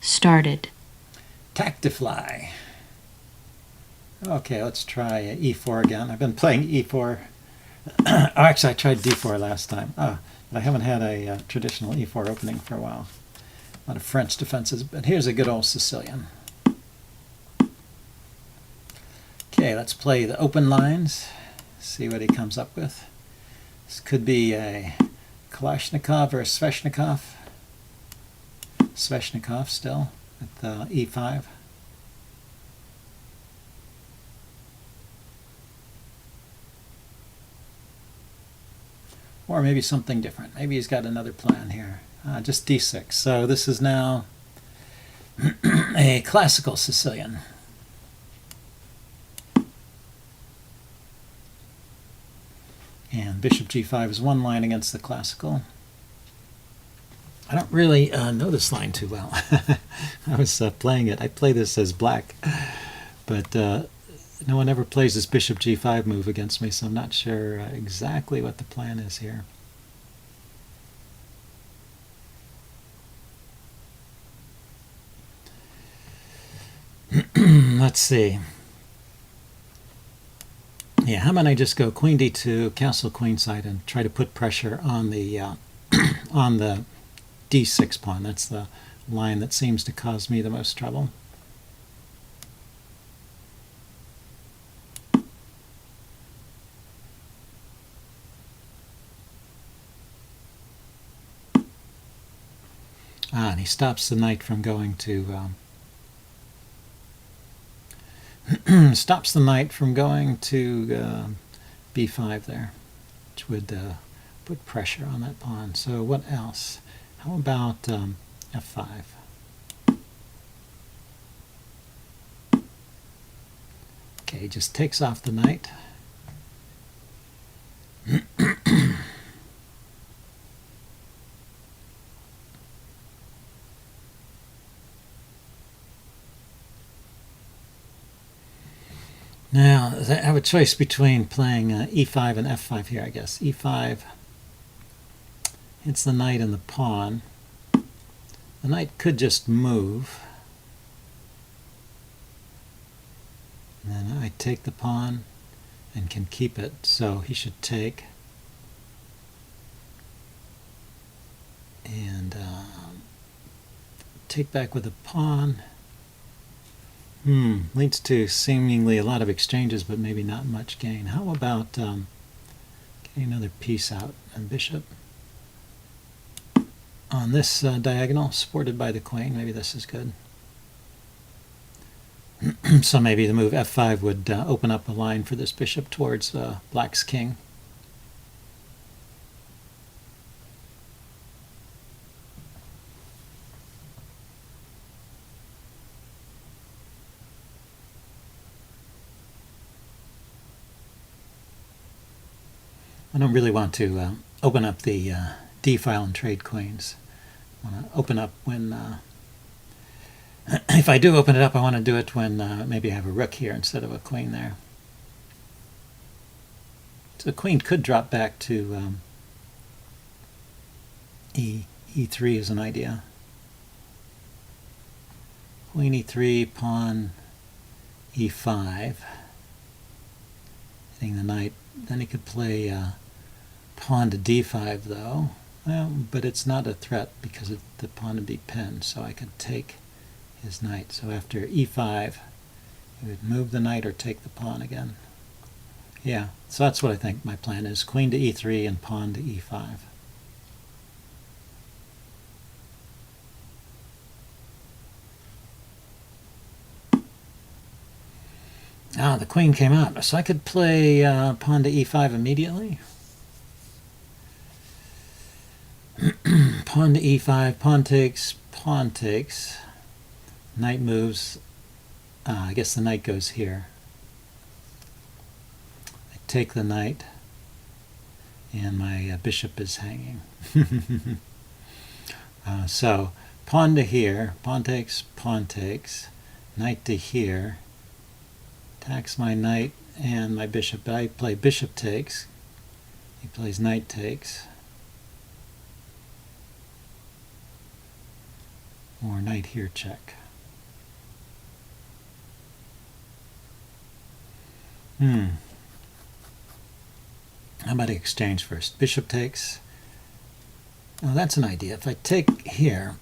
Started. Tactifly. Okay, let's try e4 again. I've been playing e4. Oh, actually, I tried d4 last time. But I haven't had a traditional e4 opening for a while. A lot of French defenses, but here's a good old Sicilian. Okay, let's play the open lines. See what he comes up with. This could be a Kalashnikov or a Sveshnikov. Sveshnikov still at e5. Or maybe something different. Maybe he's got another plan here. Just d6. So this is now a classical Sicilian. And bishop g5 is one line against the classical. I don't really know this line too well. I was playing it. I play this as black, but no one ever plays this bishop g5 move against me, so I'm not sure exactly what the plan is here. Let's see. Yeah, how about I just go queen d2, castle queenside, and try to put pressure on the on the d6 pawn. That's the line that seems to cause me the most trouble. And he stops the knight from going to stops the knight from going to b5 there, which would put pressure on that pawn. So what else? How about f5? Okay, he just takes off the knight. Now, I have a choice between playing e5 and f5 here, I guess. e5 hits the knight and the pawn. The knight could just move. And then I take the pawn and can keep it, so he should take. And take back with the pawn. Leads to seemingly a lot of exchanges, but maybe not much gain. How about getting another piece out and bishop on this diagonal, supported by the queen? Maybe this is good. So maybe the move f5 would open up a line for this bishop towards black's king. I don't really want to open up the d file and trade queens. I want to open up when, if I do open it up, I want to do it when maybe I have a rook here instead of a queen there. So the queen could drop back to e3 is an idea. Queen e3, pawn e5. Hitting the knight. Then he could play pawn to d5 though. Well, but it's not a threat because the pawn would be pinned, so I could take his knight. So after e5, he would move the knight or take the pawn again. Yeah, so that's what I think my plan is. Queen to e3 and pawn to e5. The queen came out, so I could play pawn to e5 immediately. Pawn to e5, pawn takes, knight moves. I guess the knight goes here. I take the knight, and my bishop is hanging. So pawn to here, pawn takes, knight to here. Attacks my knight and my bishop, but I play bishop takes. He plays knight takes. Or knight here check. How about I exchange first? Bishop takes. Oh, that's an idea. If I take here,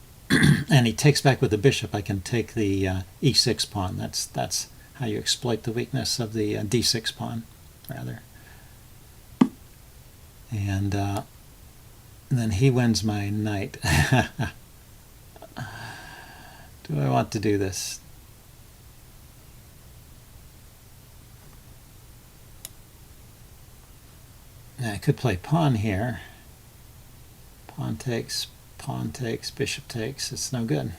and he takes back with the bishop, I can take the e6 pawn. That's how you exploit the weakness of the d6 pawn, rather. And then he wins my knight. Do I want to do this? Now I could play pawn here. Pawn takes, bishop takes. It's no good.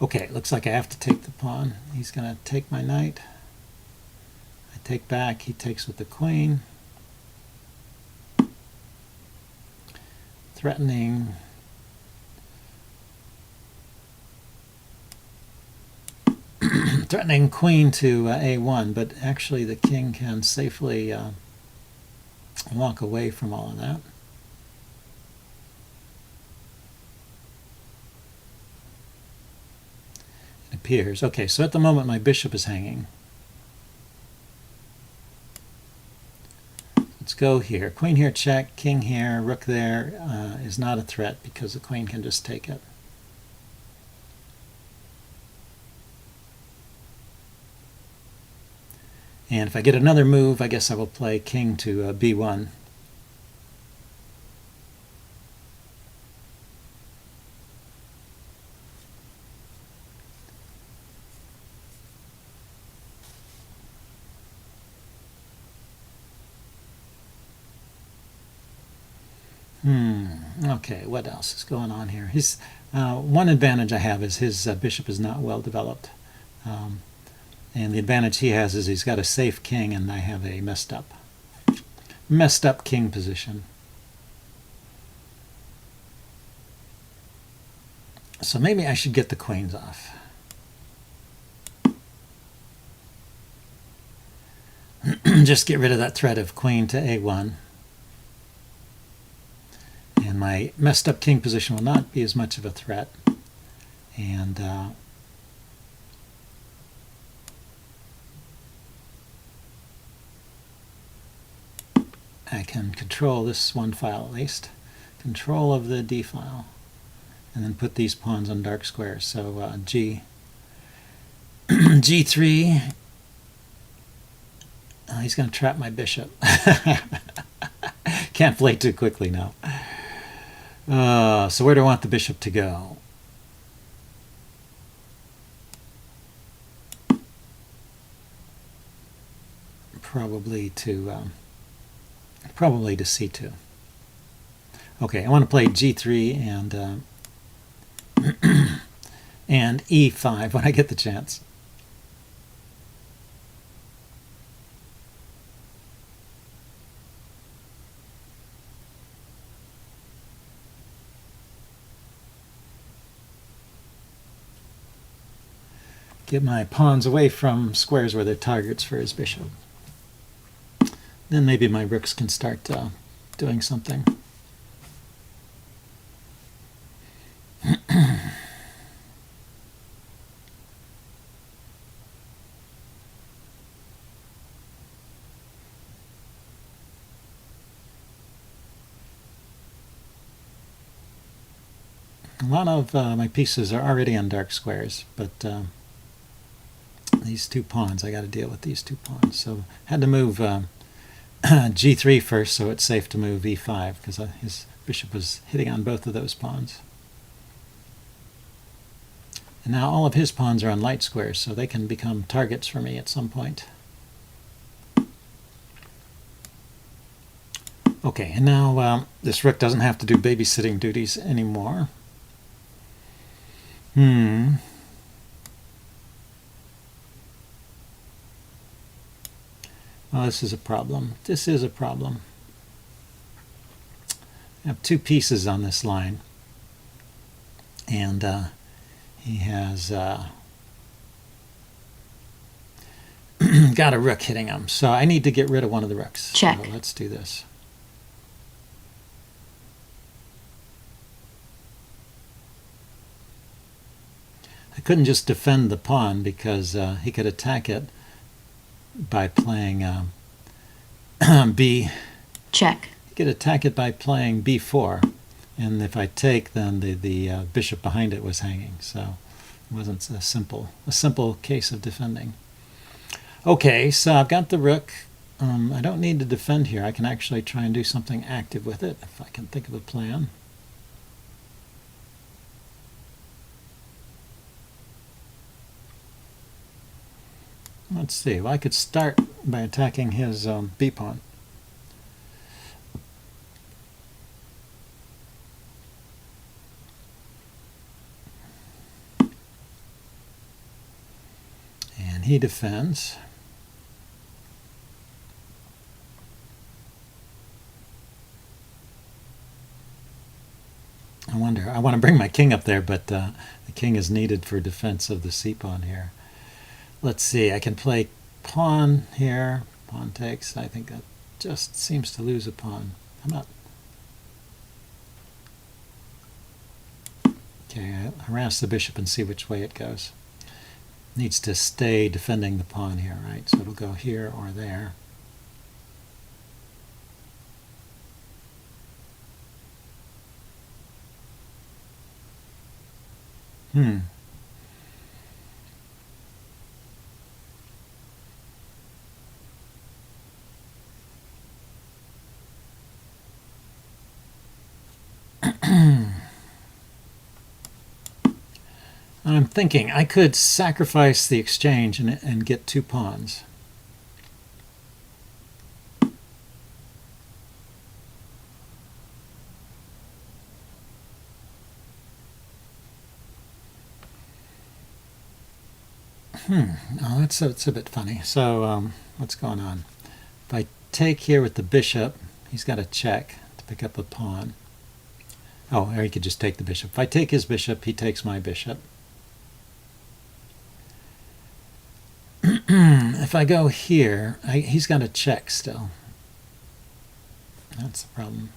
Okay, looks like I have to take the pawn. He's going to take my knight. I take back. He takes with the queen. Threatening. Threatening queen to a1, but actually the king can safely walk away from all of that. It appears. Okay, so at the moment my bishop is hanging. Let's go here. Queen here check, king here, rook there is not a threat because the queen can just take it. And if I get another move, I guess I will play king to b1. Okay, what else is going on here? His one advantage I have is his bishop is not well developed. And the advantage he has is he's got a safe king, and I have a messed up king position. So maybe I should get the queens off. Just get rid of that threat of queen to a1. And my messed up king position will not be as much of a threat. And I can control this one file at least. Control of the D file. And then put these pawns on dark squares. So G3. He's going to trap my bishop. Can't play too quickly now. So where do I want the bishop to go? Probably to C2. Okay, I want to play G3 and E5 when I get the chance. Get my pawns away from squares where they're targets for his bishop. Then maybe my rooks can start doing something. A lot of my pieces are already on dark squares, but these two pawns, I got to deal with these two pawns. So I had to move G3 first, so it's safe to move E5 because his bishop was hitting on both of those pawns. And now all of his pawns are on light squares, so they can become targets for me at some point. Okay, and now this rook doesn't have to do babysitting duties anymore. Well, this is a problem. This is a problem. I have two pieces on this line, and he has got a rook hitting him. So I need to get rid of one of the rooks. Check. So let's do this. I couldn't just defend the pawn because he could attack it by playing b. Check. He could attack it by playing b4, and if I take, then the bishop behind it was hanging. So it wasn't a simple case of defending. Okay, so I've got the rook. I don't need to defend here. I can actually try and do something active with it if I can think of a plan. Let's see. Well, I could start by attacking his b-pawn. And he defends. I want to bring my king up there, but the king is needed for defense of the c-pawn here. Let's see, I can play pawn here. Pawn takes. I think that just seems to lose a pawn. I'm not. Okay, I harass the bishop and see which way it goes. Needs to stay defending the pawn here, right? So it'll go here or there. I'm thinking I could sacrifice the exchange and get 2 pawns. Oh, it's a bit funny. So what's going on? If I take here with the bishop, he's got a check to pick up a pawn. Oh, or he could just take the bishop. If I take his bishop, he takes my bishop. If I go here, he's got a check still. That's the problem.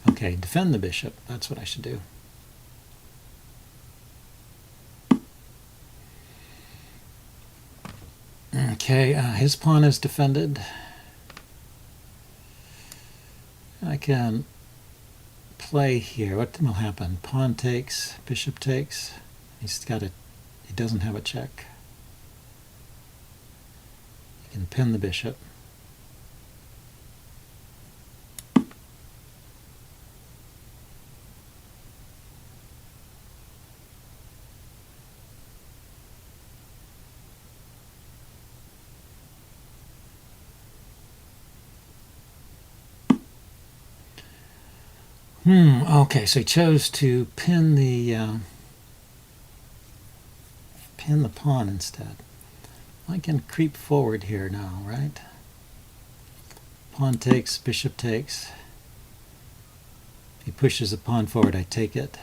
Okay, defend the bishop. That's what I should do. Okay, his pawn is defended. I can play here. What will happen? Pawn takes, bishop takes. He doesn't have a check. He can pin the bishop. Okay, so he chose to pin the pawn instead. I can creep forward here now, right? Pawn takes, bishop takes. If he pushes a pawn forward, I take it.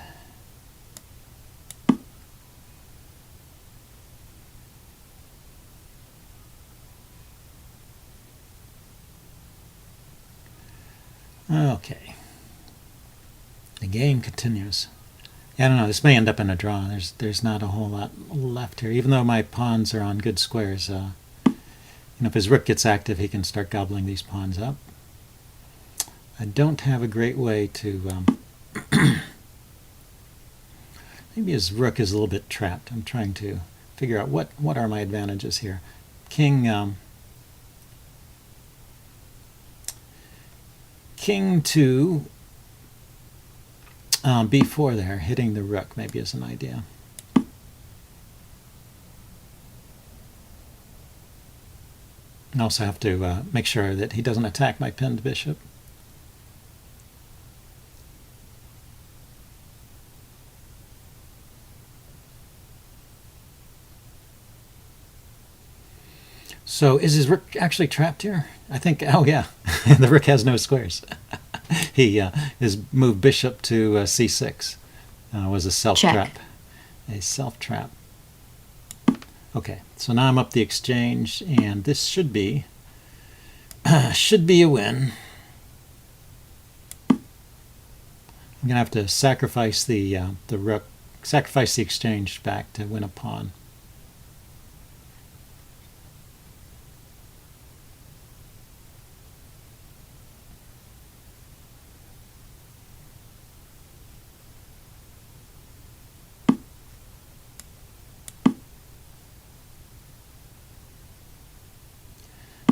Okay. The game continues. I don't know, this may end up in a draw. There's not a whole lot left here. Even though my pawns are on good squares, if his rook gets active, he can start gobbling these pawns up. I don't have a great way to... maybe his rook is a little bit trapped. I'm trying to figure out what are my advantages here. King to b4 there, hitting the rook maybe is an idea. I also have to make sure that he doesn't attack my pinned bishop. So is his rook actually trapped here? I think, oh yeah, the rook has no squares. His move bishop to c6 was a self-trap. A self-trap. Okay, so now I'm up the exchange, and this should be a win. I'm gonna have to sacrifice the rook, sacrifice the exchange back to win a pawn.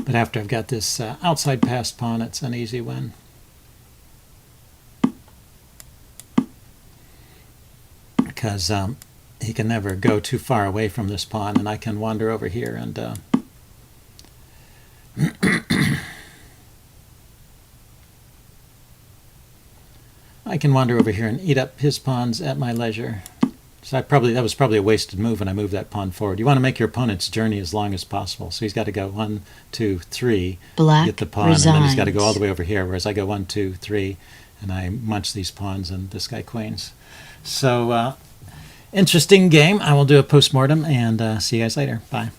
But after I've got this outside passed pawn, it's an easy win. Because he can never go too far away from this pawn, and I can wander over here and I can wander over here and eat up his pawns at my leisure. So that was probably a wasted move when I moved that pawn forward. You want to make your opponent's journey as long as possible. So he's got to go 1, 2, 3, get the pawn, and then he's got to go all the way over here. Whereas I go 1, 2, 3, and I munch these pawns, and this guy queens. So interesting game. I will do a postmortem and see you guys later. Bye.